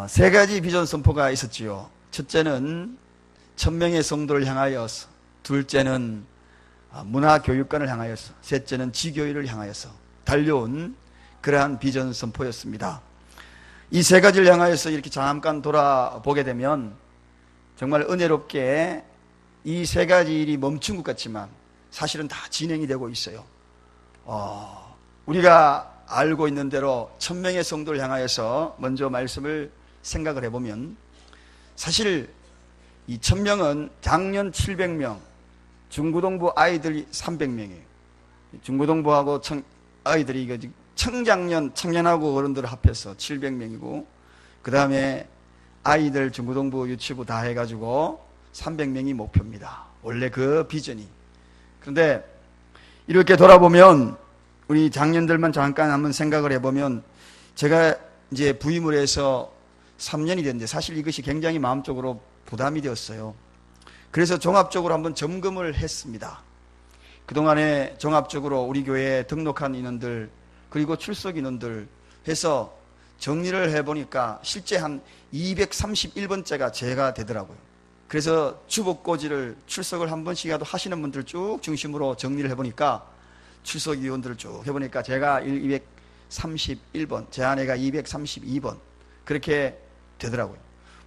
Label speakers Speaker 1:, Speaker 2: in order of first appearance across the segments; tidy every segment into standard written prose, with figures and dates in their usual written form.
Speaker 1: 세 가지 비전 선포가 있었지요. 첫째는 1000명의 성도를 향하여서, 둘째는 문화교육관을 향하여서, 셋째는 지교회를 향하여서 달려온 그러한 비전 선포였습니다. 이 세 가지를 향하여서 이렇게 잠깐 돌아보게 되면 정말 은혜롭게 이 세 가지 일이 멈춘 것 같지만 사실은 다 진행이 되고 있어요. 우리가 알고 있는 대로 1000명의 성도를 향하여서 먼저 말씀을 생각을 해보면, 사실 이 1000명은 작년 700명, 중고등부 아이들이 300명이에요. 중고등부하고 아이들이 이거 청년하고 어른들 합해서 700명이고, 그 다음에 아이들 중고등부 유치부 다 해가지고 300명이 목표입니다. 원래 그 비전이. 그런데 이렇게 돌아보면 우리 장년들만 잠깐 한번 생각을 해보면, 제가 이제 부임을 해서 3년이 됐는데 사실 이것이 굉장히 마음적으로 부담이 되었어요. 그래서 종합적으로 한번 점검을 했습니다. 그동안에 종합적으로 우리 교회에 등록한 인원들 그리고 출석 인원들 해서 정리를 해보니까 실제 한 231번째가 제가 되더라고요. 그래서 주복고지를 출석을 한 번씩이라도 하시는 분들 쭉 중심으로 정리를 해보니까, 출석위원들을 쭉 해보니까 제가 231번, 제 아내가 232번 그렇게 되더라고요.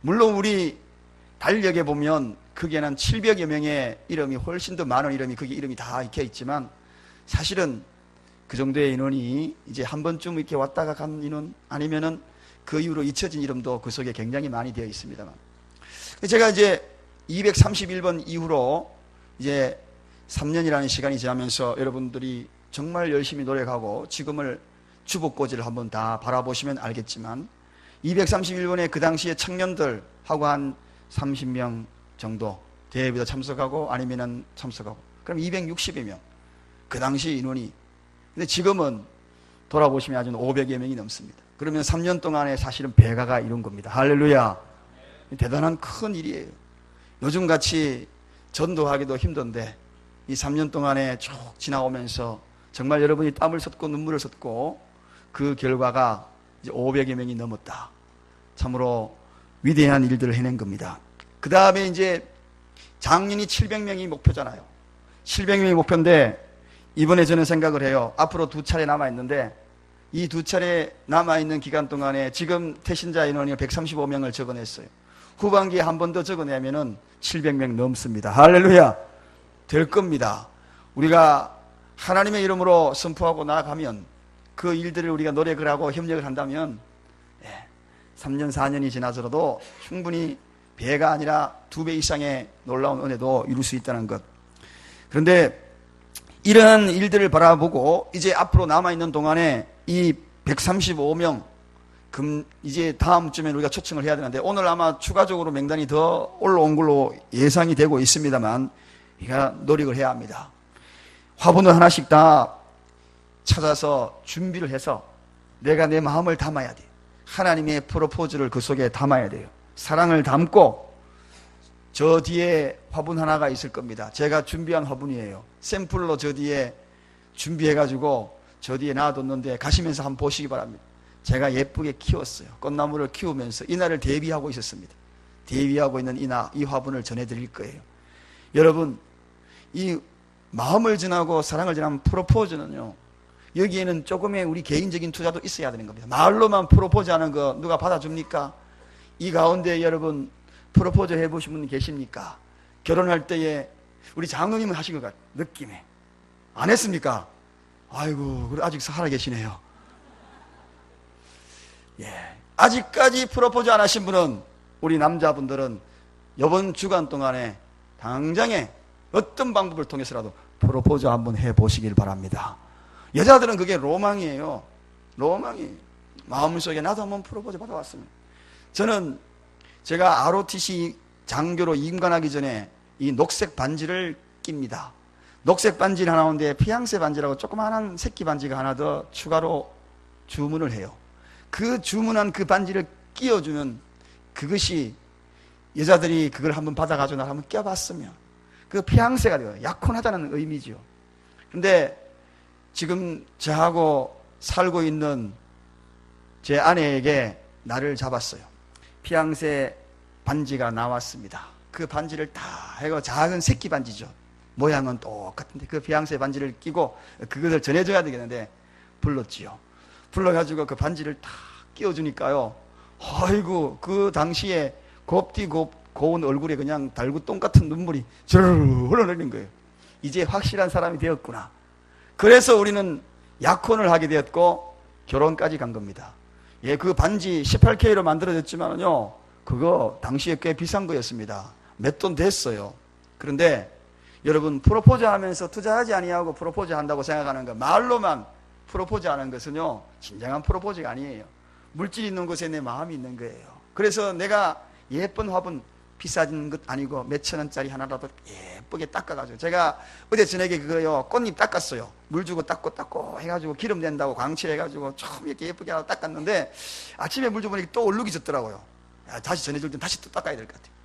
Speaker 1: 물론 우리 달력에 보면 거기에는 700여 명의 이름이, 훨씬 더 많은 이름이, 거기 이름이 다 익혀 있지만 사실은 그 정도의 인원이 이제 한 번쯤 이렇게 왔다가 간 인원, 아니면은 그 이후로 잊혀진 이름도 그 속에 굉장히 많이 되어 있습니다만, 제가 이제 231번 이후로 이제 3년이라는 시간이 지나면서 여러분들이 정말 열심히 노력하고 지금을 주복고지를 한번 다 바라보시면 알겠지만, 231번에 그 당시에 청년들하고 한 30명 정도 대회비도 참석하고 아니면은 참석하고, 그럼 260여 명 그 당시 인원이. 근데 지금은 돌아보시면 아주 500여 명이 넘습니다. 그러면 3년 동안에 사실은 배가가 이룬 겁니다. 할렐루야. 대단한 큰 일이에요. 요즘같이 전도하기도 힘든데 이 3년 동안에 쭉 지나오면서 정말 여러분이 땀을 쏟고 눈물을 쏟고 그 결과가 이제 500여 명이 넘었다. 참으로 위대한 일들을 해낸 겁니다. 그 다음에 이제 작년이 700명이 목표잖아요. 700명이 목표인데 이번에 저는 생각을 해요. 앞으로 2차례 남아있는데 이 2차례 남아있는 기간 동안에 지금 태신자 인원이 135명을 적어냈어요. 후반기에 한 번 더 적어내면은 700명 넘습니다. 할렐루야. 될 겁니다. 우리가 하나님의 이름으로 선포하고 나아가면, 그 일들을 우리가 노력을 하고 협력을 한다면 3년 4년이 지나서도 충분히 배가 아니라 2배 이상의 놀라운 은혜도 이룰 수 있다는 것. 그런데 이런 일들을 바라보고 이제 앞으로 남아있는 동안에 이 135명 이제 다음 주면 우리가 초청을 해야 되는데, 오늘 아마 추가적으로 명단이 더 올라온 걸로 예상이 되고 있습니다만, 우리가 노력을 해야 합니다. 화분을 하나씩 다 찾아서 준비를 해서 내가 내 마음을 담아야 돼. 하나님의 프로포즈를 그 속에 담아야 돼요. 사랑을 담고. 저 뒤에 화분 하나가 있을 겁니다. 제가 준비한 화분이에요. 샘플로 저 뒤에 준비해가지고 저 뒤에 놔뒀는데 가시면서 한번 보시기 바랍니다. 제가 예쁘게 키웠어요. 꽃나무를 키우면서 이날을 대비하고 있었습니다. 대비하고 있는 이 화분을 전해드릴 거예요. 여러분, 이 마음을 전하고 사랑을 전하는 프로포즈는요, 여기에는 조금의 우리 개인적인 투자도 있어야 되는 겁니다. 말로만 프로포즈 하는 거 누가 받아줍니까? 이 가운데 여러분 프로포즈 해보신 분 계십니까? 결혼할 때에 우리 장로님은 하신 것 같아요. 느낌에. 안 했습니까? 아이고, 아직 살아계시네요. 아직까지 프로포즈 안 하신 분은, 우리 남자분들은 이번 주간 동안에 당장에 어떤 방법을 통해서라도 프로포즈 한번 해보시길 바랍니다. 여자들은 그게 로망이에요. 로망이. 마음속에 나도 한번 프로포즈 받아왔으면. 저는 제가 ROTC 장교로 임관하기 전에 이 녹색 반지를 낍니다. 녹색 반지를 하나 오는데 피앙세 반지라고 조그마한 새끼 반지가 하나 더 추가로 주문을 해요. 그 주문한 그 반지를 끼워주면 그것이, 여자들이 그걸 한번 받아가지고 나 한번 껴봤으면 그 피앙세가 돼요. 약혼하자는 의미죠. 근데 지금 저하고 살고 있는 제 아내에게 나를 잡았어요. 피앙새 반지가 나왔습니다. 그 반지를 다 해고 작은 새끼 반지죠. 모양은 똑같은데 그 피앙새 반지를 끼고 그것을 전해줘야 되겠는데 불렀지요. 불러가지고 그 반지를 다 끼워주니까요. 아이고 그 당시에 곱디 고운 얼굴에 그냥 달구똥 같은 눈물이 저르르 흘러내리는 거예요. 이제 확실한 사람이 되었구나. 그래서 우리는 약혼을 하게 되었고 결혼까지 간 겁니다. 예, 그 반지 18K로 만들어졌지만요, 그거 당시에 꽤 비싼 거였습니다. 몇 돈 됐어요. 그런데 여러분, 프로포즈 하면서 투자하지 아니하고 프로포즈 한다고 생각하는 거, 말로만 프로포즈 하는 것은요, 진정한 프로포즈가 아니에요. 물질 있는 곳에 내 마음이 있는 거예요. 그래서 내가 예쁜 화분, 비싼 것 아니고 몇천 원짜리 하나라도 예쁘게 닦아가지고, 제가 어제 저녁에 그거요, 꽃잎 닦았어요. 물 주고 닦고 해가지고 기름 낸다고 광칠해가지고 좀 이렇게 예쁘게 하나 닦았는데, 아침에 물 주보니까 또 얼룩이 졌더라고요. 다시 전해줄 땐 다시 또 닦아야 될 것 같아요.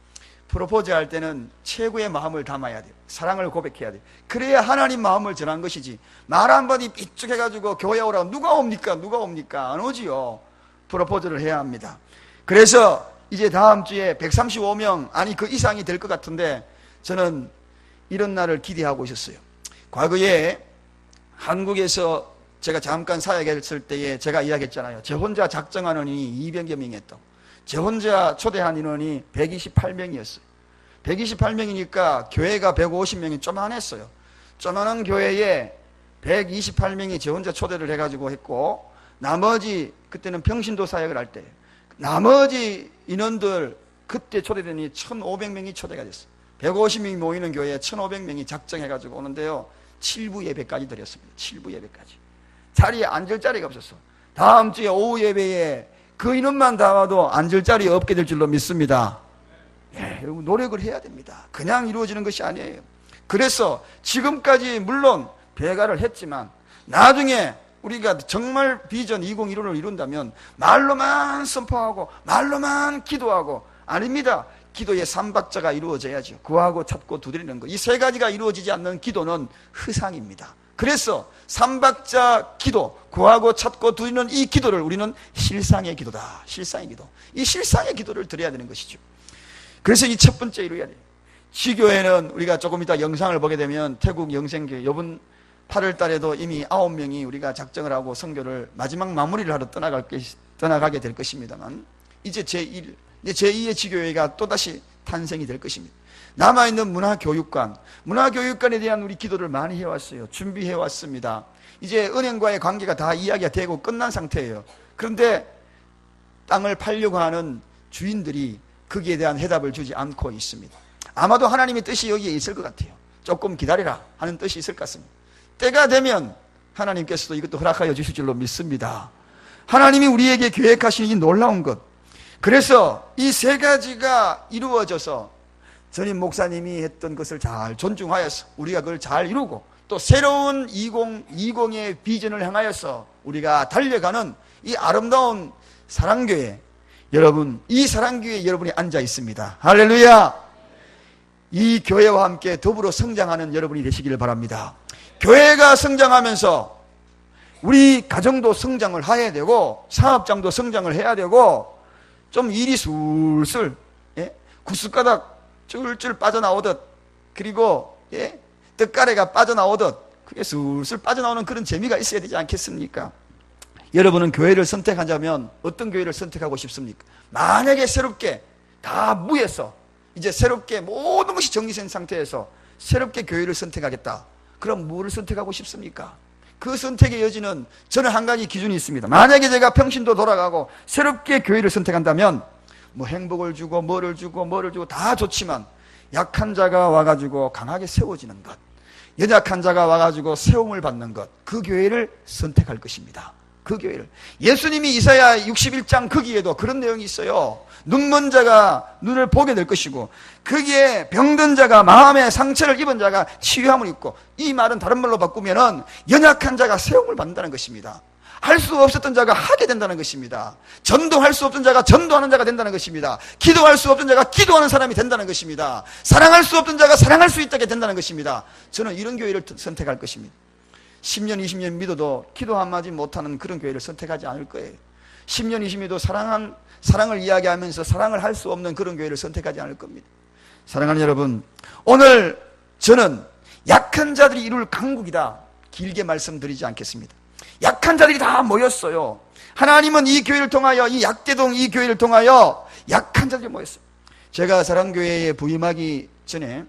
Speaker 1: 프로포즈 할 때는 최고의 마음을 담아야 돼요. 사랑을 고백해야 돼요. 그래야 하나님 마음을 전한 것이지, 말 한마디 삐죽해가지고 교회 오라고 누가 옵니까? 안 오지요. 프로포즈를 해야 합니다. 그래서 이제 다음 주에 135명, 아니 그 이상이 될 것 같은데, 저는 이런 날을 기대하고 있었어요. 과거에 한국에서 제가 잠깐 사역했을 때에 제가 이야기했잖아요. 저 혼자 작정하는 인원이 200여 명이 했다고. 저 혼자 초대한 인원이 128명이었어요. 128명이니까 교회가 150명이 쪼만했어요. 쪼만한 교회에 128명이 저 혼자 초대를 해가지고 했고, 나머지, 그때는 평신도 사역을 할 때, 나머지 인원들 그때 초대되니 1,500명이 초대가 됐어요. 150명이 모이는 교회에 1,500명이 작정해가지고 오는데요, 7부 예배까지 드렸습니다. 7부 예배까지. 자리에 앉을 자리가 없었어. 다음 주에 오후 예배에 그 인원만 다 와도 앉을 자리 없게 될 줄로 믿습니다. 예, 여러분, 노력을 해야 됩니다. 그냥 이루어지는 것이 아니에요. 그래서 지금까지 물론 배가를 했지만, 나중에 우리가 정말 비전 2015를 이룬다면 말로만 선포하고 말로만 기도하고, 아닙니다. 기도의 3박자가 이루어져야죠. 구하고 찾고 두드리는 것, 이 세 가지가 이루어지지 않는 기도는 허상입니다. 그래서 3박자 기도, 구하고 찾고 두드리는 이 기도를 우리는 실상의 기도다. 실상의 기도. 이 실상의 기도를 드려야 되는 것이죠. 그래서 이 첫 번째 이루어야 돼요. 지교회는 우리가 조금 이따 영상을 보게 되면 태국 영생교회, 이번 8월 달에도 이미 9명이 우리가 작정을 하고 선교를 마지막 마무리를 하러 떠나가게 될 것입니다만, 이제 제2의 지교회가 또다시 탄생이 될 것입니다. 남아있는 문화교육관에 대한 우리 기도를 많이 해왔어요. 준비해왔습니다. 이제 은행과의 관계가 다 이야기가 되고 끝난 상태예요. 그런데 땅을 팔려고 하는 주인들이 거기에 대한 해답을 주지 않고 있습니다. 아마도 하나님의 뜻이 여기에 있을 것 같아요. 조금 기다리라 하는 뜻이 있을 것 같습니다. 때가 되면 하나님께서도 이것도 허락하여 주실 줄로 믿습니다. 하나님이 우리에게 계획하신 이 놀라운 것, 그래서 이 세 가지가 이루어져서 전임 목사님이 했던 것을 잘 존중하여서 우리가 그걸 잘 이루고, 또 새로운 2020의 비전을 향하여서 우리가 달려가는 이 아름다운 사랑교회, 여러분, 이 사랑교회에 여러분이 앉아 있습니다. 할렐루야! 이 교회와 함께 더불어 성장하는 여러분이 되시기를 바랍니다. 교회가 성장하면서 우리 가정도 성장을 해야 되고, 사업장도 성장을 해야 되고, 좀 일이 술술, 구슬가닥 쫄쫄 빠져나오듯, 그리고 떡가래가 빠져나오듯, 그게 술술 빠져나오는 그런 재미가 있어야 되지 않겠습니까? 여러분은 교회를 선택하자면 어떤 교회를 선택하고 싶습니까? 만약에 새롭게 다 무에서 이제 새롭게 모든 것이 정리된 상태에서 새롭게 교회를 선택하겠다, 그럼 뭐를 선택하고 싶습니까? 그 선택의 여지는 저는 한 가지 기준이 있습니다. 만약에 제가 평신도 돌아가고 새롭게 교회를 선택한다면, 뭐 행복을 주고 뭐를 주고 다 좋지만, 약한 자가 와가지고 강하게 세워지는 것, 연약한 자가 와가지고 세움을 받는 것, 그 교회를 선택할 것입니다. 그 교회를. 예수님이 이사야 61장 거기에도 그런 내용이 있어요. 눈먼 자가 눈을 보게 될 것이고, 거기에 병든 자가, 마음에 상처를 입은 자가 치유함을 입고, 이 말은 다른 말로 바꾸면은 연약한 자가 세움을 받는다는 것입니다. 할 수 없었던 자가 하게 된다는 것입니다. 전도할 수 없던 자가 전도하는 자가 된다는 것입니다. 기도할 수 없던 자가 기도하는 사람이 된다는 것입니다. 사랑할 수 없던 자가 사랑할 수 있게 된다는 것입니다. 저는 이런 교회를 선택할 것입니다. 10년, 20년 믿어도 기도 한마디 못하는 그런 교회를 선택하지 않을 거예요. 10년, 20년도 사랑을 이야기하면서 사랑을 할 수 없는 그런 교회를 선택하지 않을 겁니다. 사랑하는 여러분, 오늘 저는 약한 자들이 이룰 강국이다, 길게 말씀드리지 않겠습니다. 약한 자들이 다 모였어요. 하나님은 이 교회를 통하여, 이 약대동 이 교회를 통하여 약한 자들이 모였어요. 제가 사랑교회에 부임하기 전에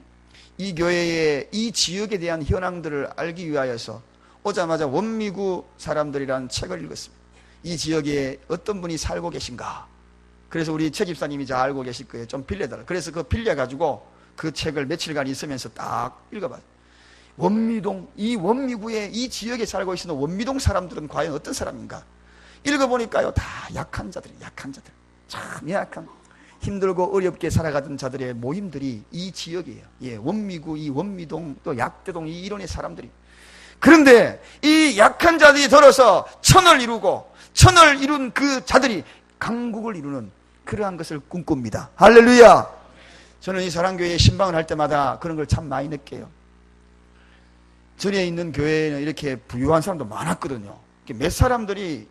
Speaker 1: 이 교회의 이 지역에 대한 현황들을 알기 위하여서 오자마자 원미구 사람들이라는 책을 읽었습니다. 이 지역에 어떤 분이 살고 계신가. 그래서 우리 최 집사님이 잘 알고 계실 거예요. 좀 빌려달라. 그래서 그거 빌려가지고 그 책을 며칠간 있으면서 딱 읽어봤어요. 원미동, 이 원미구에 이 지역에 살고 있는 원미동 사람들은 과연 어떤 사람인가. 읽어보니까요, 다 약한 자들, 참 약한, 힘들고 어렵게 살아가던 자들의 모임들이 이 지역이에요. 예, 원미구, 이 원미동, 또 약대동, 이 이론의 사람들이. 그런데 이 약한 자들이 들어서 천을 이룬 그 자들이 강국을 이루는 그러한 것을 꿈꿉니다. 할렐루야! 저는 이 사랑교회에 신방을 할 때마다 그런 걸 참 많이 느껴요. 전에 있는 교회에는 이렇게 부유한 사람도 많았거든요. 몇 사람들이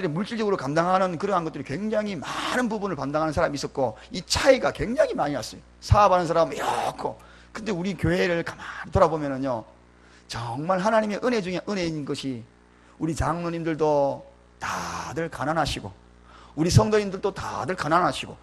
Speaker 1: 물질적으로 감당하는 그러한 것들이 굉장히 많은 부분을 감당하는 사람이 있었고, 이 차이가 굉장히 많이 왔어요. 사업하는 사람은 이렇고. 근데 우리 교회를 가만히 돌아보면은요, 정말 하나님의 은혜 중에 은혜인 것이, 우리 장로님들도 다들 가난하시고, 우리 성도님들도 다들 가난하시고,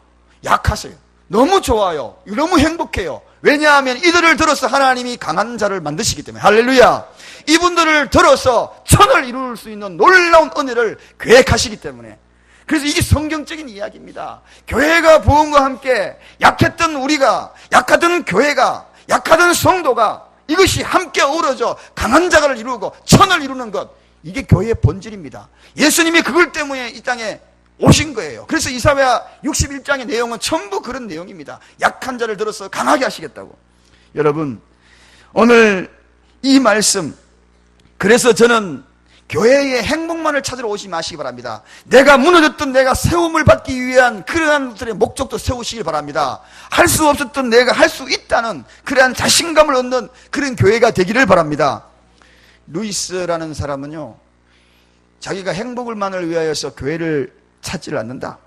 Speaker 1: 약하세요. 너무 좋아요. 너무 행복해요. 왜냐하면 이들을 들어서 하나님이 강한 자를 만드시기 때문에. 할렐루야! 이분들을 들어서 천을 이룰 수 있는 놀라운 은혜를 계획하시기 때문에. 그래서 이게 성경적인 이야기입니다. 교회가 부흥과 함께 약했던 우리가, 약하던 교회가, 약하던 성도가 이것이 함께 어우러져 강한 자를 이루고 천을 이루는 것, 이게 교회의 본질입니다. 예수님이 그걸 때문에 이 땅에 오신 거예요. 그래서 이사야 61장의 내용은 전부 그런 내용입니다. 약한 자를 들어서 강하게 하시겠다고. 여러분, 오늘 이 말씀, 그래서 저는 교회의 행복만을 찾으러 오지 마시기 바랍니다. 내가 무너졌던 내가 세움을 받기 위한 그러한 것들의 목적도 세우시길 바랍니다. 할 수 없었던 내가 할 수 있다는 그러한 자신감을 얻는 그런 교회가 되기를 바랍니다. 루이스라는 사람은요, 자기가 행복을만을 위하여서 교회를 찾지를 않는다.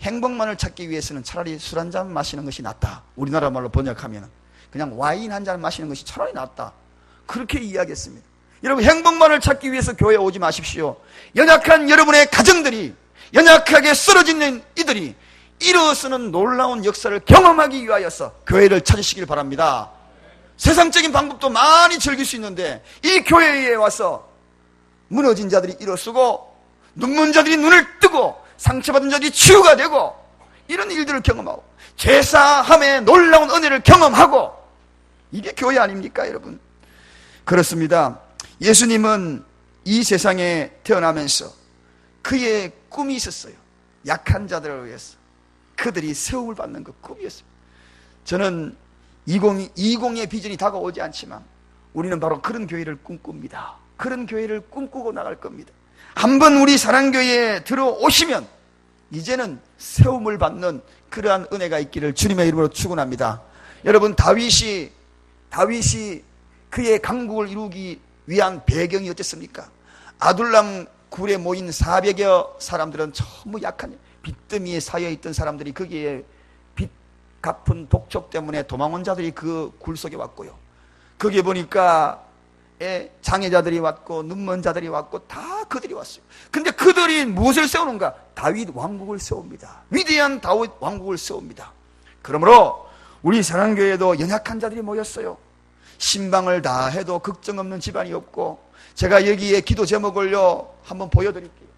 Speaker 1: 행복만을 찾기 위해서는 차라리 술 한 잔 마시는 것이 낫다. 우리나라 말로 번역하면 그냥 와인 한 잔 마시는 것이 차라리 낫다. 그렇게 이야기했습니다. 여러분, 행복만을 찾기 위해서 교회에 오지 마십시오. 연약한 여러분의 가정들이, 연약하게 쓰러진 이들이 일어서는 놀라운 역사를 경험하기 위하여서 교회를 찾으시길 바랍니다. 세상적인 방법도 많이 즐길 수 있는데 이 교회에 와서 무너진 자들이 일어서고, 눈먼 자들이 눈을 뜨고, 상처받은 자들이 치유가 되고, 이런 일들을 경험하고, 제사함의 놀라운 은혜를 경험하고, 이게 교회 아닙니까, 여러분? 그렇습니다. 예수님은 이 세상에 태어나면서 그의 꿈이 있었어요. 약한 자들을 위해서 그들이 세움을 받는 그 꿈이었어요. 저는 2020의 비전이 다가오지 않지만 우리는 바로 그런 교회를 꿈꿉니다. 그런 교회를 꿈꾸고 나갈 겁니다. 한번 우리 사랑교회에 들어오시면 이제는 세움을 받는 그러한 은혜가 있기를 주님의 이름으로 축원합니다. 여러분, 다윗이 그의 강국을 이루기 위한 배경이 어땠습니까? 아둘람 굴에 모인 400여 사람들은 전부 약한 빚더미에 쌓여있던 사람들이 거기에 빚 갚은 독촉 때문에 도망온 자들이 그 굴 속에 왔고요. 거기에 보니까 장애자들이 왔고 눈먼 자들이 왔고 다 그들이 왔어요. 근데 그들이 무엇을 세우는가? 다윗 왕국을 세웁니다. 위대한 다윗 왕국을 세웁니다. 그러므로 우리 사랑교회에도 연약한 자들이 모였어요. 신방을 다 해도 걱정 없는 집안이 없고, 제가 여기에 기도 제목을요 한번 보여드릴게요.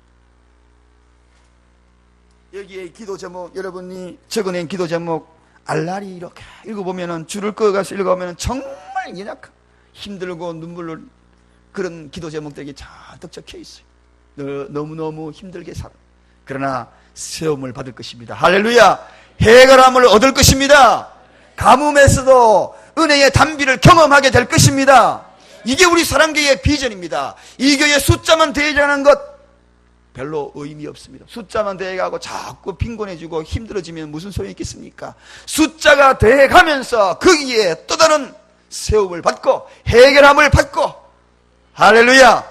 Speaker 1: 여기에 기도 제목, 여러분이 적어낸 기도 제목 알라리 이렇게 읽어보면은, 줄을 꺼가서 읽어보면은 정말 연약한, 힘들고 눈물을 그런 기도 제목들이 잔뜩 적혀 있어요. 너무너무 힘들게 살아. 그러나 세움을 받을 것입니다. 할렐루야! 해결함을 얻을 것입니다. 가뭄에서도 은혜의 단비를 경험하게 될 것입니다. 이게 우리 사랑교회의 비전입니다. 이 교회 숫자만 대회하는 것 별로 의미 없습니다. 숫자만 대회하고 자꾸 빈곤해지고 힘들어지면 무슨 소용이 있겠습니까? 숫자가 대회가면서 거기에 또 다른 세움을 받고 해결함을 받고, 할렐루야,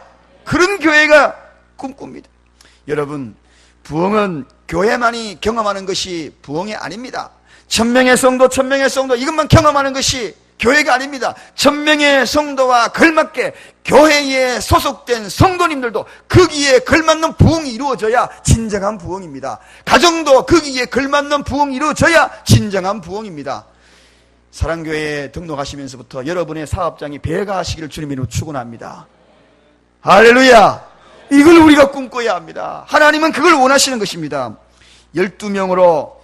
Speaker 1: 그런 교회가 꿈꿉니다. 여러분, 부흥은 교회만이 경험하는 것이 부흥이 아닙니다. 1000명의 성도 이것만 경험하는 것이 교회가 아닙니다. 1000명의 성도와 걸맞게 교회에 소속된 성도님들도 거기에 걸맞는 부흥이 이루어져야 진정한 부흥입니다. 가정도 거기에 걸맞는 부흥이 이루어져야 진정한 부흥입니다. 사랑교회에 등록하시면서부터 여러분의 사업장이 배가하시기를 주님으로 축원합니다. 할렐루야! 이걸 우리가 꿈꿔야 합니다. 하나님은 그걸 원하시는 것입니다. 12명으로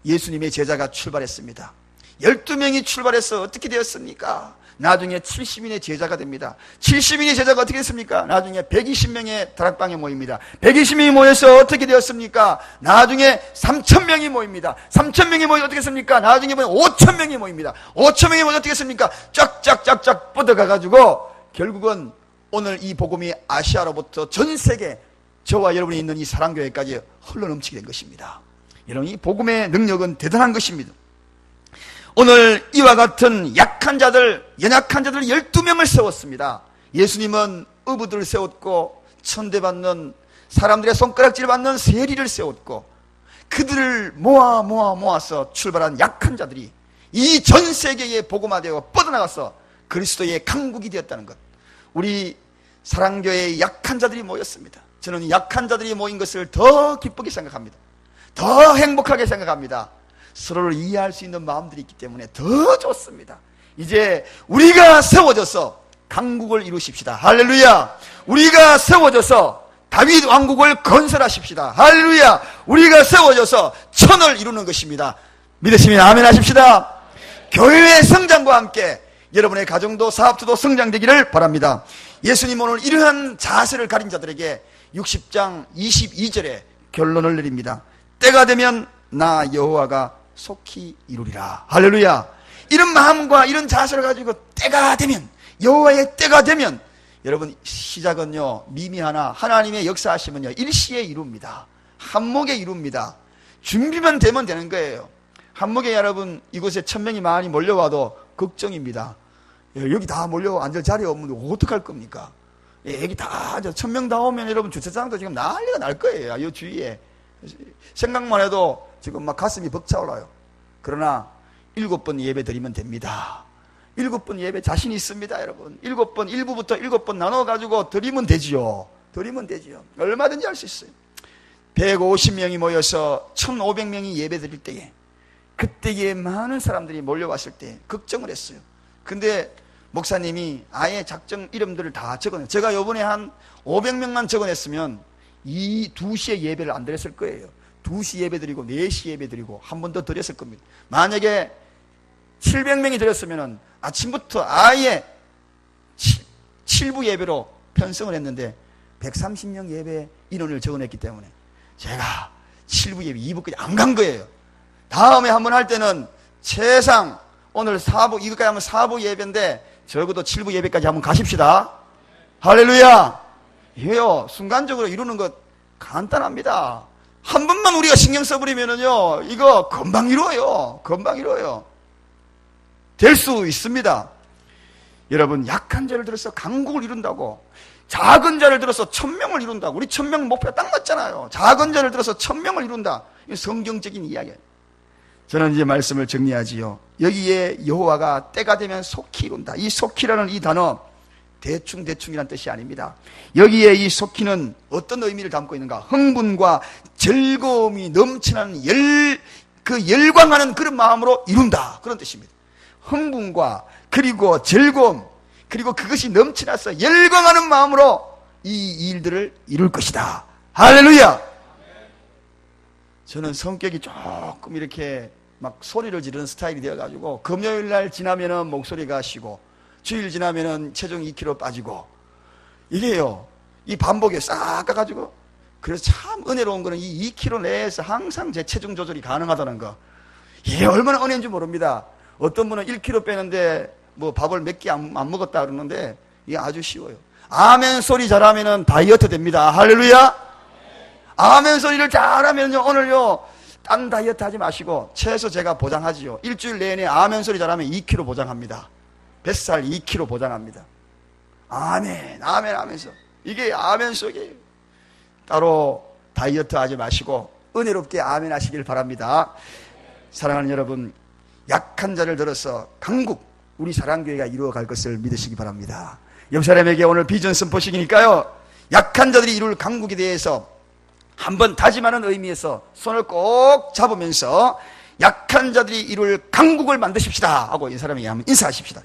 Speaker 1: 예수님의 제자가 출발했습니다. 12명이 출발해서 어떻게 되었습니까? 나중에 70인의 제자가 됩니다. 70인의 제자가 어떻게 됐습니까? 나중에 120명의 다락방에 모입니다. 120명이 모여서 어떻게 되었습니까? 나중에 3000명이 모입니다. 3000명이 모여서 어떻게 됐습니까? 나중에 보면 5000명이 모입니다. 5000명이 모여서 어떻게 됐습니까? 쫙쫙쫙쫙 뻗어가가지고 결국은 오늘 이 복음이 아시아로부터 전 세계 저와 여러분이 있는 이 사랑교회까지 흘러넘치게 된 것입니다. 여러분, 이 복음의 능력은 대단한 것입니다. 오늘 이와 같은 약한 자들, 연약한 자들 12명을 세웠습니다. 예수님은 어부들을 세웠고 천대받는 사람들의 손가락질 받는 세리를 세웠고 그들을 모아서 출발한 약한 자들이 이 전 세계에 복음화되어 뻗어나가서 그리스도의 강국이 되었다는 것. 우리 사랑교회에 약한 자들이 모였습니다. 저는 약한 자들이 모인 것을 더 기쁘게 생각합니다. 더 행복하게 생각합니다. 서로를 이해할 수 있는 마음들이 있기 때문에 더 좋습니다. 이제 우리가 세워져서 강국을 이루십시다. 할렐루야! 우리가 세워져서 다윗 왕국을 건설하십시다. 할렐루야! 우리가 세워져서 천을 이루는 것입니다. 믿으시면 아멘 하십시다. 교회의 성장과 함께 여러분의 가정도 사업도 성장되기를 바랍니다. 예수님 오늘 이러한 자세를 가진 자들에게 60장 22절에 결론을 내립니다. 때가 되면 나 여호와가 속히 이루리라. 할렐루야. 이런 마음과 이런 자세를 가지고 때가 되면, 여호와의 때가 되면, 여러분 시작은요 미미하나 하나님의 역사하시면요 일시에 이룹니다. 한목에 이룹니다. 준비만 되면 되는 거예요. 한목에 여러분 이곳에 1000명이 많이 몰려와도 걱정입니다. 여기 다 몰려 앉을 자리 없는데 어떡할 겁니까? 여기 다 1000명 다 오면 여러분 주차장도 지금 난리가 날 거예요. 이 주위에 생각만 해도 지금 막 가슴이 벅차올라요. 그러나 7번 예배 드리면 됩니다. 7번 예배 자신 있습니다, 여러분. 7번, 1부부터 7번 나눠가지고 드리면 되지요. 드리면 되지요. 얼마든지 할 수 있어요. 150명이 모여서 1500명이 예배 드릴 때에, 그때에 많은 사람들이 몰려왔을 때 걱정을 했어요. 근데 목사님이 아예 작정 이름들을 다 적어냈어요. 제가 요번에 한 500명만 적어냈으면 이 2시에 예배를 안 드렸을 거예요. 2시 예배 드리고 4시 예배 드리고 한 번 더 드렸을 겁니다. 만약에 700명이 드렸으면 아침부터 아예 7부 예배로 편성을 했는데 130명 예배 인원을 적어냈기 때문에 제가 7부 예배 2부까지 안 간 거예요. 다음에 한번 할 때는 최상 오늘 4부 이것까지 하면 4부 예배인데 적어도 7부 예배까지 한번 가십시다. 할렐루야. 이게요 순간적으로 이루는 것 간단합니다. 한 번만 우리가 신경 써버리면은요 이거 금방 이루어요. 금방 이루어요. 될 수 있습니다. 여러분 약한 자를 들어서 강국을 이룬다고, 작은 자를 들어서 1000명을 이룬다고. 우리 1000명 목표가 딱 맞잖아요. 작은 자를 들어서 1000명을 이룬다. 이게 성경적인 이야기예요. 저는 이제 말씀을 정리하지요. 여기에 여호와가 때가 되면 속히 이룬다. 이 속히라는 이 단어 대충이란 뜻이 아닙니다. 여기에 이 속히는 어떤 의미를 담고 있는가? 흥분과 즐거움이 넘치는 열광하는 그런 마음으로 이룬다. 그런 뜻입니다. 흥분과 그리고 즐거움 그리고 그것이 넘치나서 열광하는 마음으로 이 일들을 이룰 것이다. 할렐루야. 저는 성격이 조금 이렇게 막 소리를 지르는 스타일이 되어가지고 금요일 날 지나면은 목소리가 쉬고 주일 지나면은 체중 2kg 빠지고 이게요 이 반복에 싹 가가지고, 그래서 참 은혜로운 거는 이 2kg 내에서 항상 제 체중 조절이 가능하다는 거, 이게 얼마나 은혜인지 모릅니다. 어떤 분은 1kg 빼는데 뭐 밥을 몇 끼 안 먹었다 그러는데 이게 아주 쉬워요. 아멘 소리 잘하면은 다이어트 됩니다. 할렐루야. 아멘 소리를 잘하면요 오늘요 딴 다이어트 하지 마시고 최소 제가 보장하지요. 일주일 내내 아멘 소리 잘하면 2kg 보장합니다. 뱃살 2kg 보장합니다. 아멘 아멘 하면서 이게 아멘 속에 따로 다이어트 하지 마시고 은혜롭게 아멘 하시길 바랍니다. 사랑하는 여러분, 약한 자를 들어서 강국 우리 사랑교회가 이루어갈 것을 믿으시기 바랍니다. 옆 사람에게 오늘 비전 선포식이니까요, 약한 자들이 이룰 강국에 대해서 한번 다짐하는 의미에서 손을 꼭 잡으면서 약한 자들이 이룰 강국을 만드십시다 하고 이 사람에게 한번 인사하십시다.